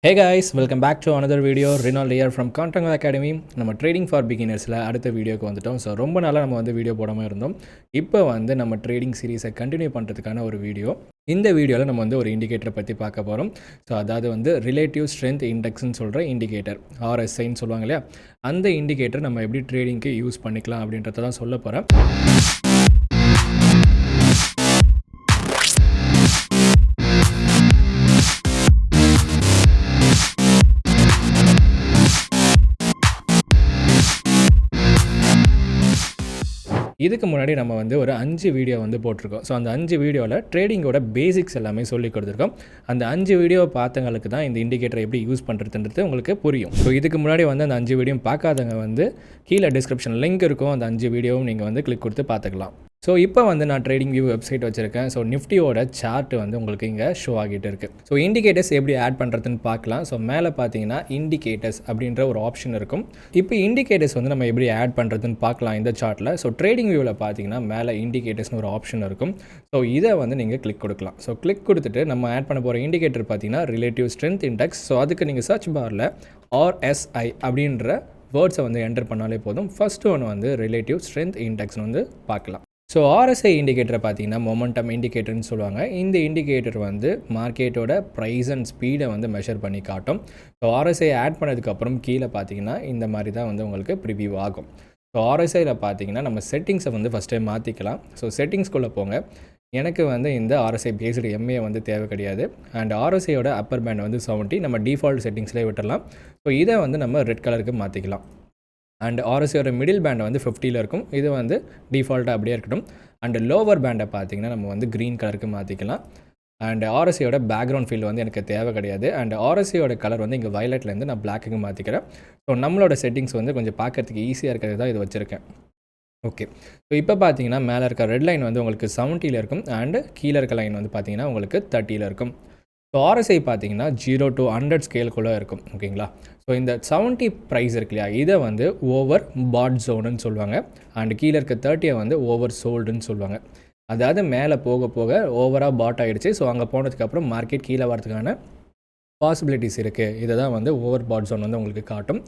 Hey guys, welcome back to another video. Rinald here from Contango Academy. நம்ம trading for பிகினர்ஸில் அடுத்த வீடியோக்கு வந்துட்டோம். So ரொம்ப நாளாக நம்ம வந்து வீடியோ போடாமல் இருந்தோம். இப்போ வந்து நம்ம ட்ரேடிங் சீரீஸை கண்டினியூ பண்ணுறதுக்கான ஒரு வீடியோ. இந்த வீடியோவில் நம்ம வந்து ஒரு இண்டிகேட்டரை பற்றி பார்க்க போகிறோம். ஸோ அதாவது வந்து ரிலேட்டிவ் ஸ்ட்ரென்த் இண்டெக்ஸ்னு சொல்கிற இண்டிகேட்டர், RSIன்னு சொல்லுவாங்க இல்லையா, அந்த இண்டிகேட்டர் நம்ம எப்படி ட்ரேடிங்க்கு யூஸ் பண்ணிக்கலாம் அப்படின்றத தான் சொல்ல போகிறேன். இதுக்கு முன்னாடி நம்ம வந்து ஒரு 5 வீடியோ வந்து போட்டிருக்கோம். ஸோ அந்த 5 வீடியோவில் ட்ரேடிங்கோட பேசிக்ஸ் எல்லாமே சொல்லி கொடுத்துருக்கோம். அந்த 5 வீடியோ பார்த்தவங்களுக்கு தான் இந்த இண்டிகேட்டரை எப்படி யூஸ் பண்ணுறதுன்றது உங்களுக்கு புரியும். ஸோ இதுக்கு முன்னாடி வந்து அந்த 5 வீடியோ பார்க்காதவங்க வந்து கீழே டிஸ்கிரிப்ஷன் லிங்க் இருக்கும், அந்த 5 வீடியோவும் நீங்கள் வந்து கிளிக் கொடுத்து பார்த்துக்கலாம். ஸோ இப்போ வந்து நான் Tradingview வெப்சைட் வச்சுருக்கேன். ஸோ நிஃப்டியோட சார்ட் வந்து உங்களுக்கு இங்கே ஷோ ஆகிட்டு இருக்குது. ஸோ இண்டிகேட்டர்ஸ் எப்படி ஆட் பண்ணுறதுன்னு பார்க்கலாம். ஸோ மேலே பார்த்தீங்கன்னா இண்டிகேட்டர்ஸ் அப்படின்ற ஒரு ஆப்ஷன் இருக்கும். இப்போ இண்டிகேட்டர்ஸ் வந்து நம்ம எப்படி ஆட் பண்ணுறதுன்னு பார்க்கலாம் இந்த சார்ட்டில். ஸோ Tradingviewவில் பார்த்தீங்கன்னா மேலே இண்டிகேட்டர்ஸ்னு ஒரு ஆப்ஷன் இருக்கும். ஸோ இதை வந்து நீங்கள் கிளிக் கொடுக்கலாம். ஸோ கிளிக் கொடுத்துட்டு நம்ம ஆட் பண்ண போகிற இண்டிகேட்டர் பார்த்தீங்கன்னா ரிலேட்டிவ் ஸ்ட்ரென்த் இண்டெக்ஸ். ஸோ அதுக்கு நீங்கள் சர்ச் பாரில் RSI அப்படின்ற வேர்ட்ஸை வந்து என்டர் பண்ணாலே போதும். ஃபர்ஸ்ட் ஒன்று வந்து ரிலேட்டிவ் ஸ்ட்ரென்த் இண்டெக்ஸ்னு வந்து பார்க்கலாம். ஸோ RSI இண்டிகேட்டரை பார்த்தீங்கன்னா மொமெண்டம் இண்டிகேட்டர்னு சொல்லுவாங்க. இந்த இண்டிகேட்டர் வந்து மார்க்கெட்டோட ப்ரைஸ் அண்ட் ஸ்பீடை வந்து மெஷர் பண்ணி காட்டும். ஸோ RSI ஆட் பண்ணதுக்கப்புறம் கீழே பார்த்தீங்கன்னா இந்த மாதிரி தான் வந்து உங்களுக்கு ப்ரிவியூ ஆகும். ஸோ RSIயில் பார்த்தீங்கன்னா நம்ம செட்டிங்ஸை வந்து ஃபஸ்ட்டே மாற்றிக்கலாம். ஸோ செட்டிங்ஸ்குள்ளே போங்க. எனக்கு வந்து இந்த RSI பேஸ்டு MA வந்து தேவை கிடையாது. அண்ட் RSIயோட அப்பர் பேண்ட் வந்து 70, நம்ம டிஃபால்ட் செட்டிங்ஸ்லேயே விட்டுடலாம். ஸோ இதை வந்து நம்ம ரெட் கலருக்கு மாற்றிக்கலாம். அண்ட் RSIயோட மிடில் பேண்டை வந்து 50 இருக்கும். இது வந்து டிஃபால்ட்டாக அப்படியே இருக்கட்டும். அண்ட் லோவர் பேண்டை பார்த்தீங்கன்னா நம்ம வந்து க்ரீன் கலருக்கு மாற்றிக்கலாம். அண்ட் RSIயோட பேக்ரவுண்ட் ஃபீல்டு வந்து எனக்கு தேவை கிடையாது. அண்ட் RSIயோட கலர் வந்து இங்கே வயலட்லேருந்து நான் பிளாக்குக்கு மாற்றிக்கிறேன். ஸோ நம்மளோட செட்டிங்ஸ் வந்து கொஞ்சம் பார்க்கறதுக்கு ஈஸியாக இருக்கிறது தான் இது வச்சுருக்கேன். ஓகே, ஸோ இப்போ பார்த்தீங்கன்னா மேலே இருக்க ரெட் லைன் வந்து உங்களுக்கு 70 இருக்கும். அண்டு கீழே இருக்க லைன் வந்து பார்த்தீங்கன்னா உங்களுக்கு 30 இருக்கும். ஸோ RSI பார்த்தீங்கன்னா 0 to 100 ஸ்கேலுக்குள்ளே இருக்கும். ஓகேங்களா? ஸோ இந்த 70 ப்ரைஸ் இருக்கு இல்லையா, இதை வந்து ஓவர் பாட் ஜோனுன்னு சொல்லுவாங்க. அண்ட் கீழே இருக்க 30 வந்து ஓவர் சோல்டுன்னு சொல்லுவாங்க. அதாவது மேலே போக போக ஓவராக பாட் ஆகிடுச்சு. ஸோ அங்கே போனதுக்கப்புறம் மார்க்கெட் கீழே வரதுக்கான பாசிபிலிட்டிஸ் இருக்குது. இதை தான் வந்து ஓவர் பாட் ஜோன் வந்து உங்களுக்கு காட்டும்.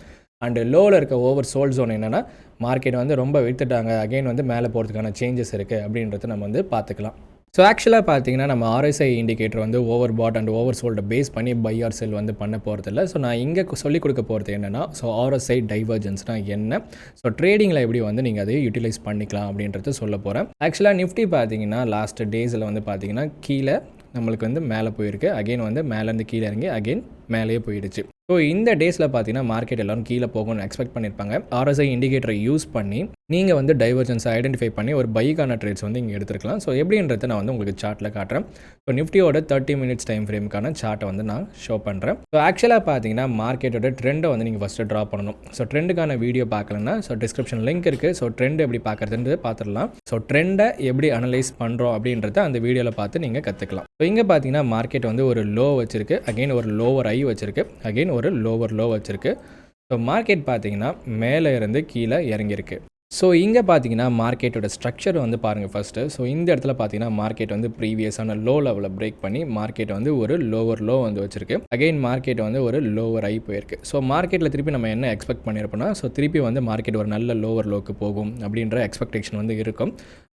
அண்டு லோவில் இருக்க ஓவர் சோல்ட் ஜோன் என்னென்னா மார்க்கெட் வந்து ரொம்ப விற்றுட்டாங்க, அகெயின் வந்து மேலே போகிறதுக்கான சேஞ்சஸ் இருக்குது அப்படின்றத நம்ம வந்து பார்த்துக்கலாம். ஸோ ஆக்சுவலாக பார்த்தீங்கன்னா நம்ம RSI இண்டிகேட்டர் வந்து ஓவர் பாட் அண்ட் ஓவர் சோல்டை பேஸ் பண்ணி பை ஆர் செல் வந்து பண்ண போகிறதில்ல. ஸோ நான் இங்கே சொல்லிக் கொடுக்க போகிறது என்னென்னா, ஸோ RSI டைவர்ஜன்ஸ்னால் என்ன, ஸோ ட்ரேடிங்கில் எப்படி வந்து நீங்கள் அதை யூட்டிலைஸ் பண்ணிக்கலாம் அப்படின்றத சொல்ல போகிறேன். ஆக்சுவலாக நிஃப்டி பார்த்தீங்கன்னா லாஸ்ட் டேஸில் வந்து பார்த்தீங்கன்னா கீழே நம்மளுக்கு வந்து மேலே போயிருக்கு, அகெயின் வந்து மேலேருந்து கீழே இறங்கி அகெயின் மேலேயே போயிடுச்சு. ஸோ இந்த டேஸில் பார்த்தீங்கன்னா மார்க்கெட் எல்லோரும் கீழே போகணும்னு எக்ஸ்பெக்ட் பண்ணியிருப்பாங்க. RSI இண்டிகேட்டரை யூஸ் பண்ணி நீங்கள் வந்து டைவர்ஜன்ஸை ஐடென்டிஃபை பண்ணி ஒரு பைக்கான ட்ரேட்ஸ் வந்து இங்கே எடுத்துருக்கலாம். ஸோ எப்படின்றத நான் வந்து உங்களுக்கு சார்ட்டில் காட்டுறேன். ஸோ நிஃப்டியோட 30 மினிட்ஸ் டைம் ஃப்ரேமுக்கான சார்ட்டை வந்து நான் ஷோ பண்ணுறேன். ஸோ ஆக்சுவலாக பார்த்தீங்கன்னா மார்க்கெட்டோட ட்ரெண்டை வந்து நீங்கள் ஃபஸ்ட்டு ட்ரா பண்ணணும். ஸோ ட்ரெண்டுக்கான வீடியோ பார்க்கலன்னா ஸோ டிஸ்கிரிப்ஷன் லிங்க் இருக்குது. ஸோ ட்ரெண்ட் எப்படி பார்க்குறதுன்றது பார்த்துடலாம். ஸோ ட்ரெண்டை எப்படி அனலைஸ் பண்ணுறோம் அப்படின்றத அந்த வீடியோவில் பார்த்து நீங்கள் கற்றுக்கலாம். ஸோ இங்கே பார்த்தீங்கன்னா மார்க்கெட் வந்து ஒரு லோ வச்சிருக்கு, அகெயின் ஒரு லோவர் ஐ வச்சிருக்கு, அகெயின் ஒரு லோவர் லோ வச்சிருக்கு. ஸோ மார்க்கெட் பார்த்தீங்கன்னா மேலே இருந்து கீழே இறங்கியிருக்கு. ஸோ இங்கே பார்த்தீங்கன்னா மார்க்கெட்டோட ஸ்ட்ரக்சர் வந்து பாருங்கள் ஃபஸ்ட்டு. ஸோ இந்த இடத்துல பார்த்தீங்கன்னா மார்க்கெட் வந்து ப்ரீவியஸான லோ லெவலில் பிரேக் பண்ணி மார்க்கெட் வந்து ஒரு லோவர் லோ வந்து வச்சிருக்கு, அகெயின் மார்க்கெட் வந்து ஒரு லோவர் ஐ போயிருக்கு. ஸோ மார்க்கெட்டில் திருப்பி நம்ம என்ன எக்ஸ்பெக்ட் பண்ணியிருப்போம்னா, ஸோ திருப்பி வந்து மார்க்கெட் ஒரு நல்ல லோவர் லோக்கு போகும் அப்படின்ற எக்ஸ்பெக்டேஷன் வந்து இருக்கும்.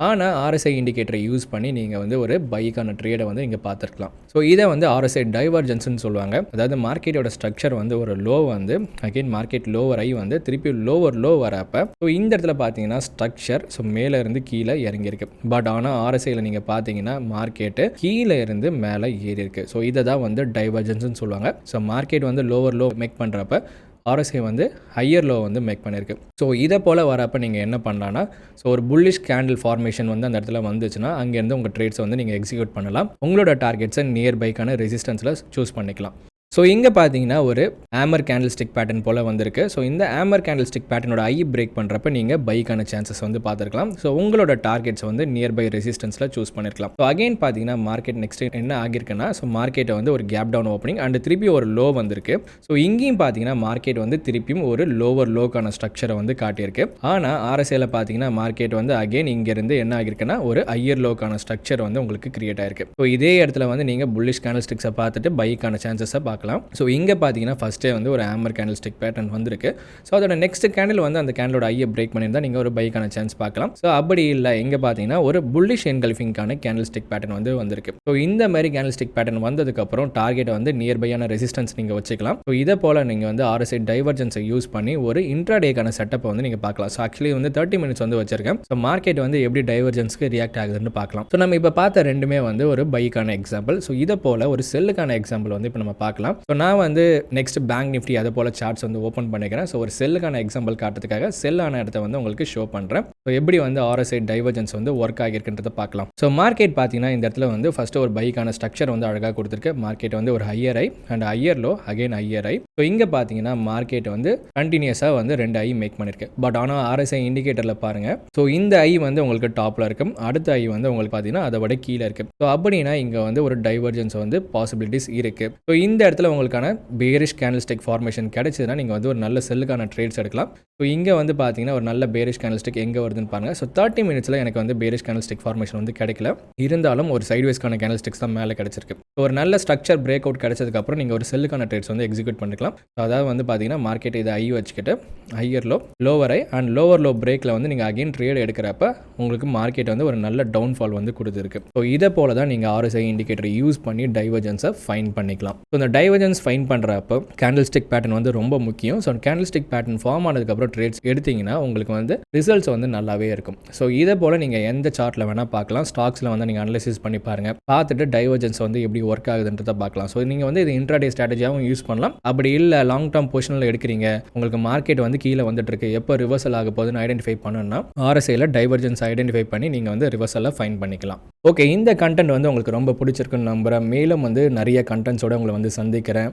ஆனால் RSI இண்டிகேட்டரை யூஸ் பண்ணி நீங்கள் வந்து ஒரு பைக்கான ட்ரேடை வந்து இங்கே பார்த்துருக்கலாம். ஸோ இதை வந்து RSI டைவர்ஜன்ஸ்னு சொல்லுவாங்க. அதாவது மார்க்கெட்டோட ஸ்ட்ரக்சர் வந்து ஒரு லோ வந்து அகெயின் மார்க்கெட் லோவர் ஐ வந்து திருப்பி லோவர் லோ வரப்போ ஸோ இந்த இடத்துல பார்த்தீங்கன்னா ஸ்ட்ரக்சர் ஸோ மேலே இருந்து கீழே இறங்கியிருக்கு. பட் ஆனால் RSIயில் நீங்கள் பார்த்தீங்கன்னா மார்க்கெட்டு கீழே இருந்து மேலே ஏறி இருக்கு. ஸோ இதை தான் வந்து டைவர்ஜன்ஸ்னு சொல்லுவாங்க. ஸோ மார்க்கெட் வந்து லோவர் லோ மேக் பண்ணுறப்ப RSI வந்து ஹையர் லோ வந்து மேக் பண்ணியிருக்கு. ஸோ இதை போல் வரப்போ நீங்கள் என்ன பண்ணலான்னா, ஸோ ஒரு புல்லிஷ் கேண்டில் ஃபார்மேஷன் வந்து அந்த இடத்துல வந்துச்சுன்னா அங்கேருந்து உங்கள் ட்ரேட்ஸை வந்து நீங்கள் எக்ஸிக்யூட் பண்ணலாம். உங்களோட டார்கெட்ஸை நியர்பைக்கான ரெசிஸ்டன்ஸில் சூஸ் பண்ணிக்கலாம். ஸோ இங்கே பார்த்தீங்கன்னா ஒரு ஆமர் கேண்டில்ஸ்டிக் பேட்டர்ன் போல் வந்திருக்கு. ஸோ இந்த ஆமர் கேண்டில்ஸ்டிக் பேட்டர்னோட ஐ பிரேக் பண்ணுறப்ப நீங்கள் பைக்கான சான்சஸ் வந்து பார்த்துருக்கலாம். ஸோ உங்களோட டார்கெட்ஸ் வந்து நியர்பை ரெசிஸ்டன்ஸில் சூஸ் பண்ணியிருக்கலாம். ஸோ அகெயின் பார்த்தீங்கன்னா மார்க்கெட் நெக்ஸ்ட் என்ன ஆகிருக்குன்னா, ஸோ மார்க்கெட்டை வந்து ஒரு கேப் டவுன் ஓப்பனிங் அண்ட் திருப்பி ஒரு லோ வந்திருக்கு. ஸோ இங்கேயும் பார்த்தீங்கன்னா மார்க்கெட் வந்து திருப்பியும் ஒரு லோவர் லோக்கான ஸ்ட்ரக்சரை வந்து காட்டியிருக்கு. ஆனால் RSIயில் பார்த்தீங்கன்னா மார்க்கெட் வந்து அகெயின் இங்கேருந்து என்ன ஆகிருக்குன்னா ஒரு ஹையர் லோக்கான ஸ்ட்ரக்சர் வந்து உங்களுக்கு கிரியேட் ஆயிருக்கு. ஸோ இதே இடத்துல வந்து நீங்கள் புல்லிஷ் கேண்டில்ஸ்டிக்ஸை பார்த்துட்டு பைக்கான சான்சஸை பார்க்கலாம். பார்க்கலாம். ஸோ இங்கே பார்த்தீங்கன்னா ஃபஸ்ட்டே வந்து ஒரு ஹேமர் கேண்டில்ஸ்டிக் பேட்டர்ன் வந்திருக்கு. ஸோ அதோட நெக்ஸ்ட் கேண்டில் வந்து அந்த கேண்டலோட ஐயை பிரேக் பண்ணியிருந்தா நீங்கள் ஒரு பைக்கான சான்ஸ் பார்க்கலாம். ஸோ அப்படி இல்லை, எங்கே பார்த்தீங்கன்னா ஒரு புல்லிஷ் என்கல்ஃபிங்கான கேண்டில்ஸ்டிக் பேட்டர்ன் வந்து வந்திருக்கு. ஸோ இந்த மாதிரி கேண்டில்ஸ்டிக் பேட்டர்ன் வந்ததுக்கப்புறம் டார்கெட் வந்து நியர்பையான ரெசிஸ்டன்ஸ் நீங்கள் வச்சுக்கலாம். ஸோ இதை போல் நீங்கள் வந்து RSI டைவர்ஜென்ஸை யூஸ் பண்ணி ஒரு இன்ட்ராடேக்கான செட்டப்பை வந்து நீங்கள் பார்க்கலாம். ஸோ ஆக்சுவலி வந்து 30 மினிட்ஸ் வந்து வச்சிருக்கேன். ஸோ மார்க்கெட் வந்து எப்படி டைவர்ஜென்ஸ்க்கு ரியாக்ட் ஆகுதுன்னு பார்க்கலாம். ஸோ நம்ம இப்போ பார்த்த ரெண்டுமே வந்து ஒரு பைக்கான எக்ஸாம்பிள். ஸோ இதை போல் ஒரு செல்லுக்கான எக்ஸாம்பிள் வந்து இப்போ நம்ம பார்க்கலாம். ஸோ நான் வந்து நெக்ஸ்ட் பேங்க் நிஃப்டி அதை போல் சார்ட்ஸ் வந்து ஓப்பன் பண்ணிக்கிறேன். ஸோ ஒரு செல்லுக்கான எக்ஸாம்பிள் காட்டுறதுக்காக செல்லான இடத்த வந்து உங்களுக்கு ஷோ பண்ணுறேன். ஸோ எப்படி வந்து RSI டைவர்ஜென்ஸ் வந்து ஒர்க் ஆகியிருக்குன்றதை பார்க்கலாம். ஸோ மார்க்கெட் பார்த்தீங்கன்னா இந்த இடத்துல வந்து ஃபஸ்ட்டு ஒரு பைக்கான ஸ்ட்ரக்சர் வந்து அழகாக கொடுத்துருக்கு. மார்க்கெட் வந்து ஒரு higher I and higher low again higher I. So இங்கே பார்த்தீங்கன்னா மார்க்கெட் வந்து கண்டினியூஸாக வந்து 2 ஐ மேக் பண்ணியிருக்கு. பட் ஆனால் RSI இண்டிகேட்டரில் பாருங்கள். ஸோ இந்த ஐ வந்து உங்களுக்கு டாப்பில் இருக்கும், அடுத்த ஐ வந்து உங்களுக்கு பார்த்தீங்கன்னா அதை விட கீழே இருக்குது. ஸோ அப்படின்னா இங்கே வந்து ஒரு டைவர்ஜென்ஸ் வந்து பாசிபிலிட்டிஸ் இருக்குது. ஸோ இந்த இடத்துல உங்களுக்கான பேரிஷ் கேண்டில்ஸ்டிக் ஃபார்மேஷன் கிடைச்சதுன்னா நீங்கள் வந்து ஒரு நல்ல செல்லுக்கான ட்ரேட்ஸ் எடுக்கலாம். ஸோ இங்கே வந்து பார்த்தீங்கன்னா ஒரு நல்ல பேரிஷ் கேண்டில்ஸ்டிக் எங்கே வருதுன்னு பாருங்கள். ஸோ 30 மினிட்ஸில் எனக்கு வந்து பேரிஷ் கேண்டில்ஸ்டிக் ஃபார்மேஷன் வந்து கிடைக்கல, இருந்தாலும் ஒரு சைட்வேஸ்க்கான கேண்டில்ஸ்டிக்ஸ் தான் மேலே கிடைச்சிருக்கு. ஒரு நல்ல ஸ்ட்ரக்சர் பிரேக் அவுட் கிடைச்சதுக்கப்புறம் நீங்கள் ஒரு செல்லுக்கான ட்ரேட்ஸ் வந்து எக்ஸிக்யூட் பண்ணிக்கலாம். ஸோ அதாவது வந்து பார்த்தீங்கன்னா மார்க்கெட் இதை ஐ வச்சுக்கிட்டு higher low lower high and lower low பிரேக்கில் வந்து நீங்கள் அகைன் ட்ரேட் எடுக்கிறப்ப உங்களுக்கு மார்க்கெட் வந்து ஒரு நல்ல டவுன்ஃபால் வந்து கொடுத்துருக்கு. ஸோ இதை போல தான் நீங்கள் RSI இண்டிகேட்டர் யூஸ் பண்ணி டைவர்ஜென்ஸை ஃபைன் பண்ணிக்கலாம். ஸோ இந்த டைவர்ஜென்ஸ் ஃபைன் பண்ணுறப்போ கேண்டில்ஸ்டிக் பேட்டர்ன் வந்து ரொம்ப முக்கியம். ஸோ கேண்டில்ஸ்டிக் பேட்டர்ன் ஃபார்ம் ஆனதுக்கப்புறம் ட்ரேட்ஸ் எடுத்தீங்கன்னா உங்களுக்கு வந்து ரிசல்ட்ஸ் வந்து நல்லாவே இருக்கும். ஸோ இதை போல் நீங்கள் எந்த சார்ட்டில் வேணால் பார்க்கலாம். ஸ்டாக்ஸில் வந்து நீங்கள் அனலைசிஸ் பண்ணி பாருங்கள், பார்த்துட்டு டைவர்ஜென்ஸ் வந்து எப்படி ஒர்க் ஆகுதுன்றதை பார்க்கலாம். ஸோ நீங்கள் வந்து இது இன்ட்ராடே ஸ்ட்ராட்டஜியாகவும் யூஸ் பண்ணலாம். அப்படி இல்லை லாங் டேர்ம் பொசிஷனில் எடுக்கிறீங்க, உங்களுக்கு மார்க்கெட் வந்து கீழே வந்துட்டு இருக்கு, எப்போ ரிவர்சல் ஆக போகுதுன்னு ஐடென்டிஃபை பண்ணணும்னா RSIயில் டைவர்ஜென்ஸ் ஐடென்டிஃபை பண்ணி நீங்கள் வந்து ரிவர்சலில் ஃபைன் பண்ணிக்கலாம். ஓகே, இந்த கண்டென்ட் வந்து உங்களுக்கு ரொம்ப பிடிச்சிருக்குன்னு நம்புகிறேன். மேலும் வந்து நிறைய கண்டென்ட்ஸோடு உங்களை வந்து சந்திக்கிறேன்.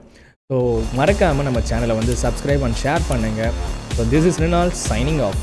ஸோ மறக்காமல் நம்ம சேனலை வந்து சப்ஸ்கிரைப் அண்ட் ஷேர் பண்ணுங்கள். So this is Rinal signing of.